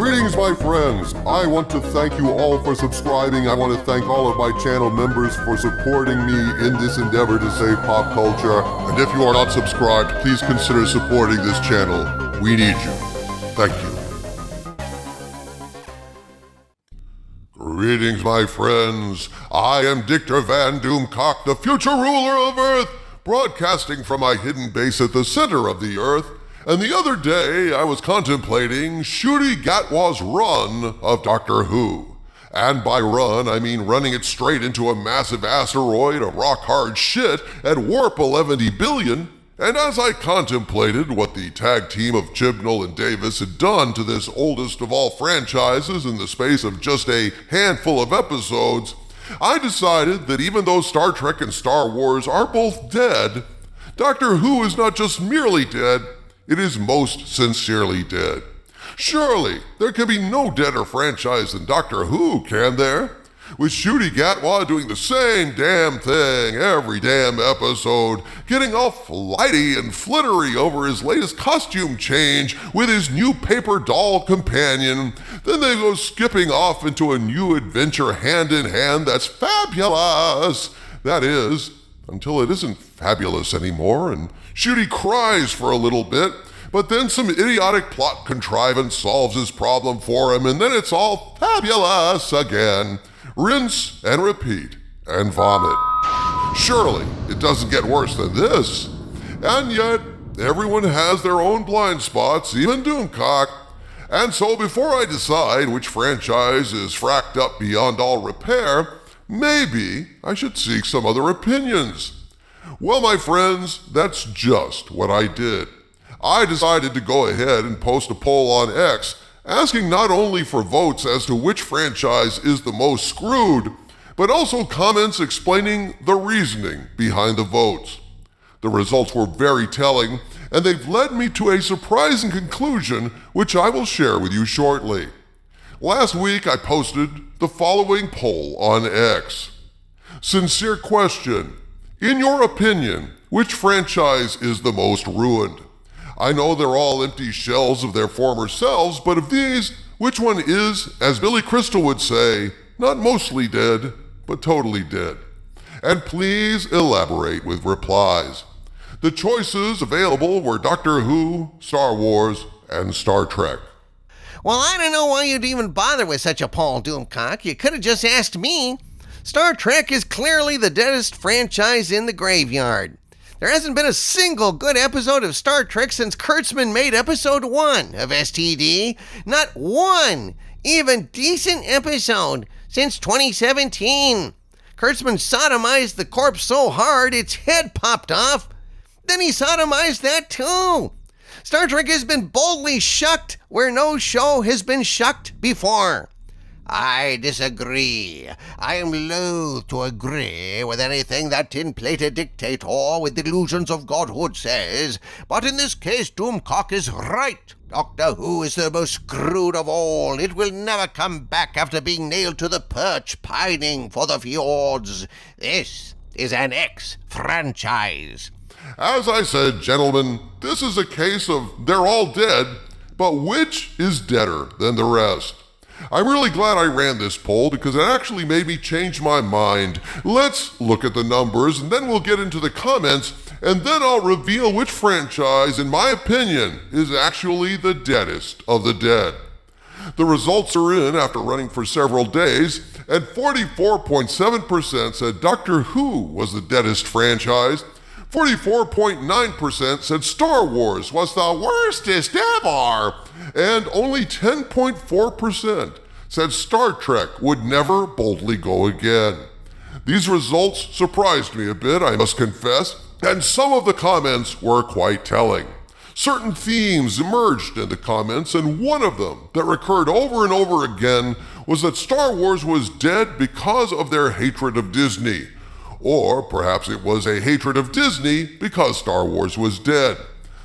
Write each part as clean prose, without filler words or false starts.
Greetings, my friends. I want to thank you all for subscribing. I want to thank all of my channel members for supporting me in this endeavor to save pop culture. And if you are not subscribed, please consider supporting this channel. We need you. Thank you. Greetings, my friends. I am Dictor Van Doomcock, the future ruler of Earth, broadcasting from my hidden base at the center of the Earth. And the other day, I was contemplating Ncuti Gatwa's run of Doctor Who. And by run, I mean running it straight into a massive asteroid of rock-hard shit at warp 11 billion. And as I contemplated what the tag team of Chibnall and Davis had done to this oldest of all franchises in the space of just a handful of episodes, I decided that even though Star Trek and Star Wars are both dead, Doctor Who is not just merely dead, it is most sincerely dead. Surely, there can be no deader franchise than Doctor Who, can there? With Ncuti Gatwa doing the same damn thing every damn episode, getting all flighty and flittery over his latest costume change with his new paper doll companion. Then they go skipping off into a new adventure hand in hand that's fabulous. That is, until it isn't fabulous anymore, and Ncuti cries for a little bit, but then some idiotic plot contrivance solves his problem for him, and then it's all fabulous again. Rinse and repeat and vomit. Surely it doesn't get worse than this. And yet, everyone has their own blind spots, even Doomcock. And so before I decide which franchise is fracked up beyond all repair, maybe I should seek some other opinions. Well, my friends, that's just what I did. I decided to go ahead and post a poll on X, asking not only for votes as to which franchise is the most screwed, but also comments explaining the reasoning behind the votes. The results were very telling, and they've led me to a surprising conclusion, which I will share with you shortly. Last week, I posted the following poll on X. Sincere question. In your opinion, which franchise is the most ruined? I know they're all empty shells of their former selves, but of these, which one is, as Billy Crystal would say, not mostly dead, but totally dead? And please elaborate with replies. The choices available were Doctor Who, Star Wars, and Star Trek. Well, I don't know why you'd even bother with such a poll, Doomcock. You could have just asked me. Star Trek is clearly the deadest franchise in the graveyard. There hasn't been a single good episode of Star Trek since Kurtzman made episode 1 of STD. Not one even decent episode since 2017. Kurtzman sodomized the corpse so hard its head popped off. Then he sodomized that too. Star Trek has been boldly shucked where no show has been shucked before. I disagree. I am loath to agree with anything that tin-plated dictator with delusions of godhood says, but in this case Doomcock is right. Doctor Who is the most screwed of all. It will never come back after being nailed to the perch, pining for the fjords. This is an X-franchise. As I said, gentlemen, this is a case of they're all dead, but which is deader than the rest? I'm really glad I ran this poll because it actually made me change my mind. Let's look at the numbers and then we'll get into the comments and then I'll reveal which franchise, in my opinion, is actually the deadest of the dead. The results are in after running for several days, and 44.7% said Doctor Who was the deadest franchise. 44.9% said Star Wars was the worstest ever, and only 10.4% said Star Trek would never boldly go again. These results surprised me a bit, I must confess, and some of the comments were quite telling. Certain themes emerged in the comments, and one of them that recurred over and over again was that Star Wars was dead because of their hatred of Disney. Or perhaps it was a hatred of Disney because Star Wars was dead.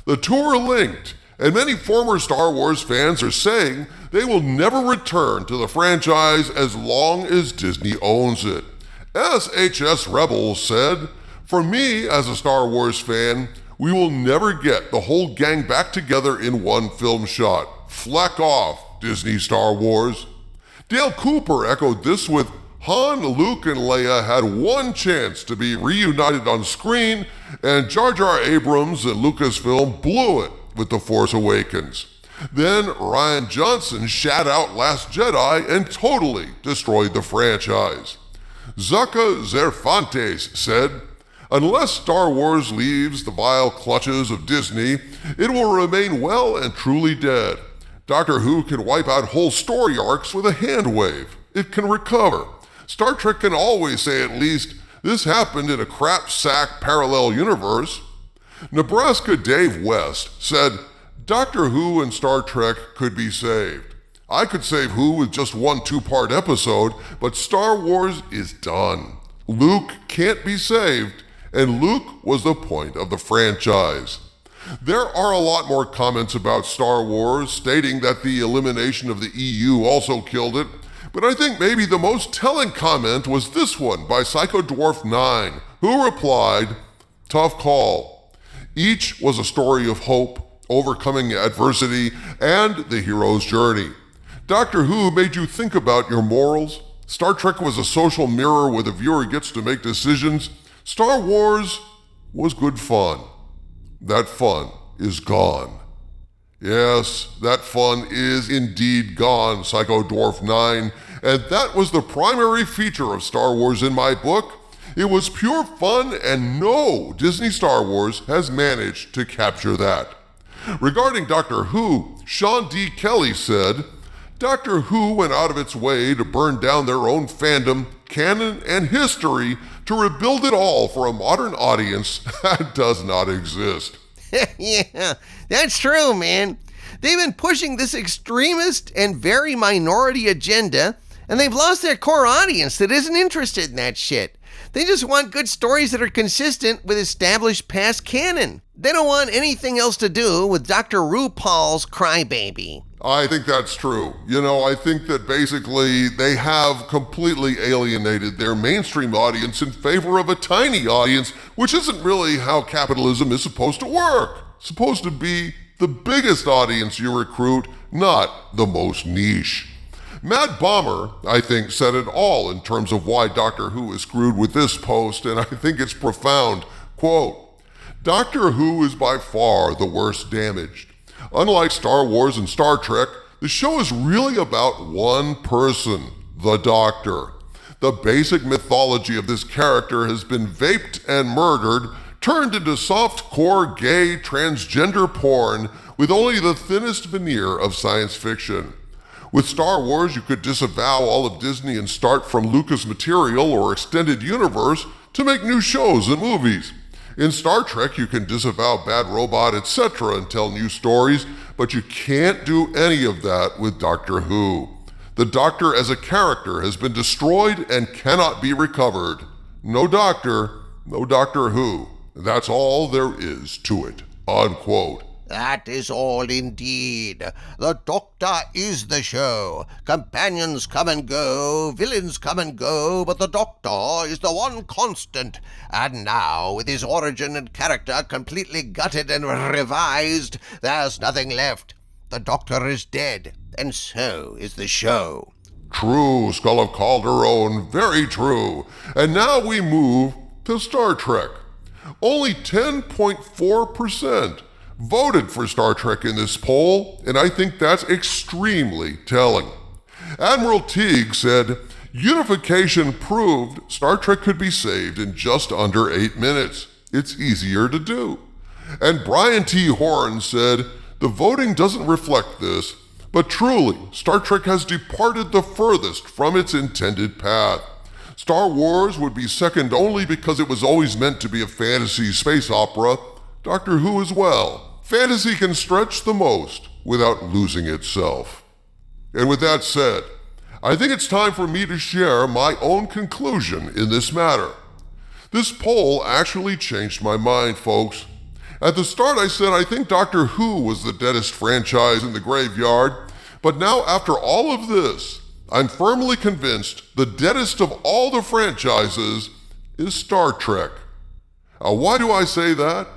The two are linked, and many former Star Wars fans are saying they will never return to the franchise as long as Disney owns it. SHS Rebels said, "For me, as a Star Wars fan, we will never get the whole gang back together in one film shot. Fleck off. Disney Star Wars. Dale Cooper echoed this with Han, Luke, and Leia had one chance to be reunited on screen, and Jar Jar Abrams and Lucasfilm blew it with The Force Awakens. Then Rian Johnson shat out Last Jedi and totally destroyed the franchise. Zaka Zerfantes said, "Unless Star Wars leaves the vile clutches of Disney, it will remain well and truly dead. Doctor Who can wipe out whole story arcs with a hand wave. It can recover. Star Trek can always say at least, this happened in a crap sack parallel universe." Nebraska Dave West said, "Doctor Who and Star Trek could be saved. I could save Who with just one 2-part episode, but Star Wars is done. Luke can't be saved, and Luke was the point of the franchise." There are a lot more comments about Star Wars stating that the elimination of the EU also killed it, but I think maybe the most telling comment was this one by PsychoDwarf9, who replied, "Tough call. Each was a story of hope, overcoming adversity, and the hero's journey. Doctor Who made you think about your morals. Star Trek was a social mirror where the viewer gets to make decisions. Star Wars was good fun. That fun is gone." Yes, that fun is indeed gone, PsychoDwarf9, and that was the primary feature of Star Wars in my book. It was pure fun, and no Disney Star Wars has managed to capture that. Regarding Doctor Who, Sean D. Kelly said, "Doctor Who went out of its way to burn down their own fandom, canon, and history to rebuild it all for a modern audience that does not exist." Yeah, that's true, man. They've been pushing this extremist and very minority agenda, and they've lost their core audience that isn't interested in that shit. They just want good stories that are consistent with established past canon. They don't want anything else to do with Dr. RuPaul's Crybaby. I think that's true. I think that basically they have completely alienated their mainstream audience in favor of a tiny audience, which isn't really how capitalism is supposed to work. It's supposed to be the biggest audience you recruit, not the most niche. Matt Bomber, I think, said it all in terms of why Doctor Who is screwed with this post, and I think it's profound. Quote, "Doctor Who is by far the worst damaged. Unlike Star Wars and Star Trek, the show is really about one person, the Doctor. The basic mythology of this character has been vaped and murdered, turned into soft-core gay transgender porn with only the thinnest veneer of science fiction. With Star Wars, you could disavow all of Disney and start from Lucas material or extended universe to make new shows and movies. In Star Trek, you can disavow Bad Robot, etc. and tell new stories, but you can't do any of that with Doctor Who. The Doctor as a character has been destroyed and cannot be recovered. No Doctor, no Doctor Who. That's all there is to it." Unquote. That is all indeed. The Doctor is the show. Companions come and go, villains come and go, but the Doctor is the one constant. And now, with his origin and character completely gutted and revised, there's nothing left. The Doctor is dead, and so is the show. True, Skull of Calderon, very true. And now we move to Star Trek. Only 10.4% voted for Star Trek in this poll, and I think that's extremely telling. Admiral Teague said, "Unification proved Star Trek could be saved in just under 8 minutes. It's easier to do." And Brian T. Horn said, "The voting doesn't reflect this, but truly, Star Trek has departed the furthest from its intended path. Star Wars would be second only because it was always meant to be a fantasy space opera. Doctor Who as well. Fantasy can stretch the most without losing itself." And with that said, I think it's time for me to share my own conclusion in this matter. This poll actually changed my mind, folks. At the start I said I think Doctor Who was the deadest franchise in the graveyard, but now after all of this, I'm firmly convinced the deadest of all the franchises is Star Trek. Now, why do I say that?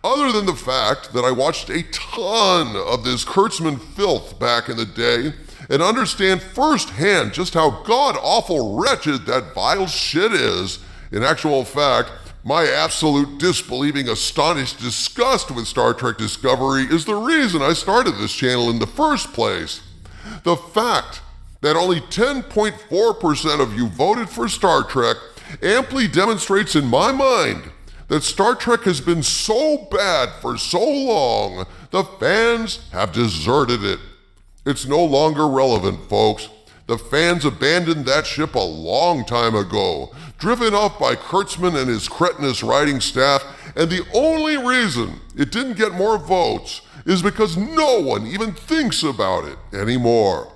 other than the fact that I watched a ton of this Kurtzman filth back in the day and understand firsthand just how god-awful wretched that vile shit is, in actual fact, my absolute disbelieving, astonished disgust with Star Trek Discovery is the reason I started this channel in the first place. The fact that only 10.4% of you voted for Star Trek amply demonstrates in my mind that Star Trek has been so bad for so long, the fans have deserted it. It's no longer relevant, folks. The fans abandoned that ship a long time ago, driven off by Kurtzman and his cretinous writing staff, and the only reason it didn't get more votes is because no one even thinks about it anymore.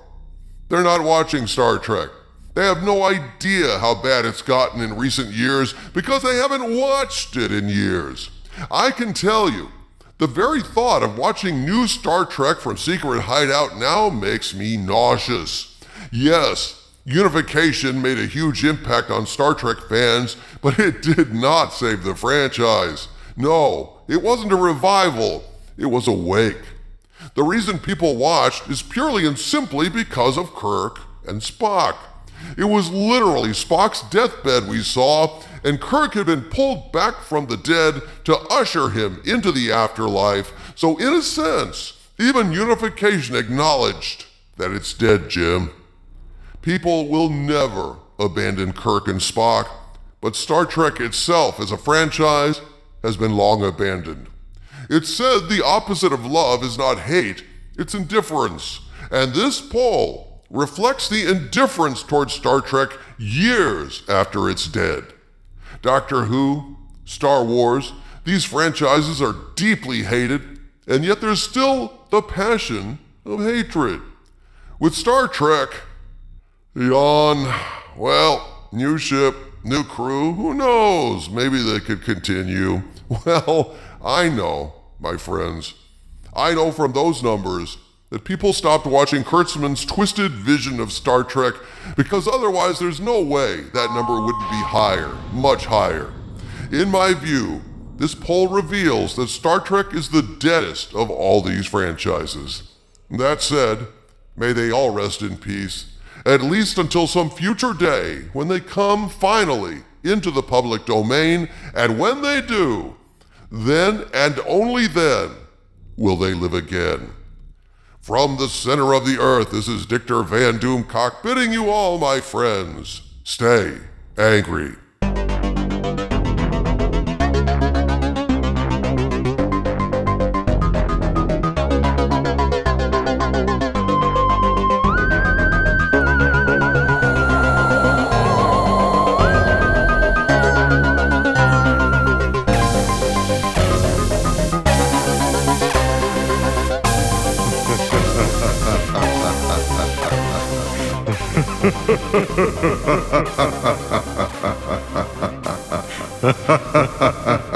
They're not watching Star Trek. They have no idea how bad it's gotten in recent years because they haven't watched it in years. I can tell you, the very thought of watching new Star Trek from Secret Hideout now makes me nauseous. Yes, unification made a huge impact on Star Trek fans, but it did not save the franchise. No, it wasn't a revival, it was a wake. The reason people watched is purely and simply because of Kirk and Spock. It was literally Spock's deathbed we saw, and Kirk had been pulled back from the dead to usher him into the afterlife. So in a sense, even unification acknowledged that it's dead, Jim. People will never abandon Kirk and Spock, but Star Trek itself as a franchise has been long abandoned. It's said the opposite of love is not hate, it's indifference. And this poll reflects the indifference towards Star Trek years after it's dead. Doctor Who, Star Wars, these franchises are deeply hated, and yet there's still the passion of hatred. With Star Trek, yawn, well, new ship, new crew, who knows? Maybe they could continue. Well, I know, my friends. I know from those numbers that people stopped watching Kurtzman's twisted vision of Star Trek because otherwise there's no way that number wouldn't be higher, much higher. In my view, this poll reveals that Star Trek is the deadest of all these franchises. That said, may they all rest in peace, at least until some future day when they come finally into the public domain, and when they do, then and only then will they live again. From the center of the earth, this is Dictor Van Doomcock bidding you all, my friends, stay angry. Ha ha ha ha ha.